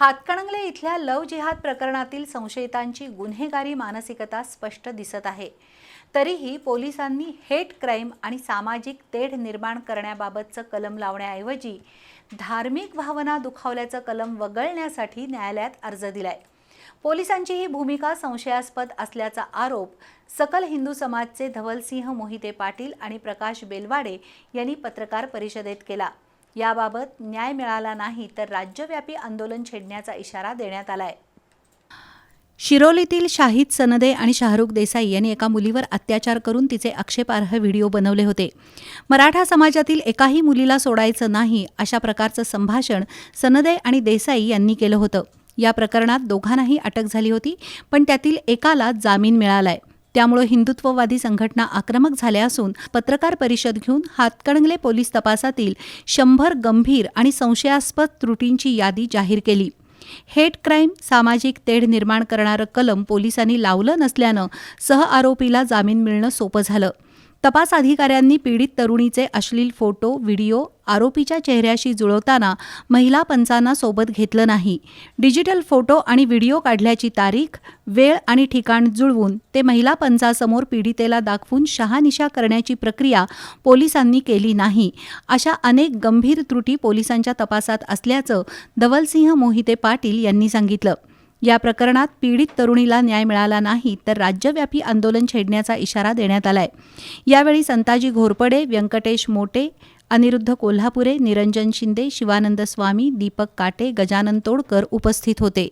हातकणंगले इथल्या लव जिहाद प्रकरणातील संशयितांची गुन्हेगारी मानसिकता स्पष्ट दिसत आहे। तरीही पोलिसांनी हेट क्राईम आणि सामाजिक तेढ निर्माण करण्याबाबतचं कलम लावण्याऐवजी धार्मिक भावना दुखावल्याचं कलम वगळण्यासाठी न्यायालयात अर्ज दिलाय। पोलिसांची ही भूमिका संशयास्पद असल्याचा आरोप सकल हिंदू समाजचे धवलसिंह मोहिते पाटील आणि प्रकाश बेलवाडे यांनी पत्रकार परिषदेत केला। याबाबत न्याय मिळाला नाही तर राज्यव्यापी आंदोलन छेडण्याचा इशारा देण्यात आलाय। शिरोलीतील शाहिद सनदे आणि शाहरुख देसाई यांनी एका मुलीवर अत्याचार करून तिचे आक्षेपार्ह व्हिडिओ बनवले होते। मराठा समाजातील एकाही मुलीला सोडायचं नाही अशा प्रकारचं संभाषण सनदे आणि देसाई यांनी केलं होतं। या प्रकरणात दोघांनाही अटक झाली होती, पण त्यातील एकाला जामीन मिळालाय। त्यामुळे हिंदुत्ववादी संघटना आक्रमक झाल्या असून पत्रकार परिषद घेऊन हातकणंगले पोलीस तपासातील 100 गंभीर आणि संशयास्पद त्रुटींची यादी जाहीर केली। हेट क्राईम, सामाजिक तेढ निर्माण करणारं कलम पोलिसांनी लावलं नसल्यानं सहआरोपीला जामीन मिळणं सोपं झालं। तपास अधिकाऱ्यांनी पीडित तरुणीचे अश्लील फोटो, व्हिडिओ आरोपीच्या चेहऱ्याशी जुळवताना महिला पंचांना सोबत घेतलं नाही। डिजिटल फोटो आणि व्हिडिओ काढल्याची तारीख, वेळ आणि ठिकाण जुळवून ते महिला पंचासमोर पीडितेला दाखवून शहानिशा करण्याची प्रक्रिया पोलिसांनी केली नाही। अशा अनेक गंभीर त्रुटी पोलिसांच्या तपासात असल्याचं धवलसिंह मोहिते पाटील यांनी सांगितलं। या प्रकरणात पीडित तरुणीला न्याय मिळाला नाही तर राज्यव्यापी आंदोलन छेडण्याचा इशारा देण्यात आलाय। यावेळी संताजी घोरपडे, व्यंकटेश मोटे, अनिरुद्ध कोल्हापुरे, निरंजन शिंदे, शिवानंद स्वामी, दीपक काटे, गजानन तोडकर उपस्थित होते।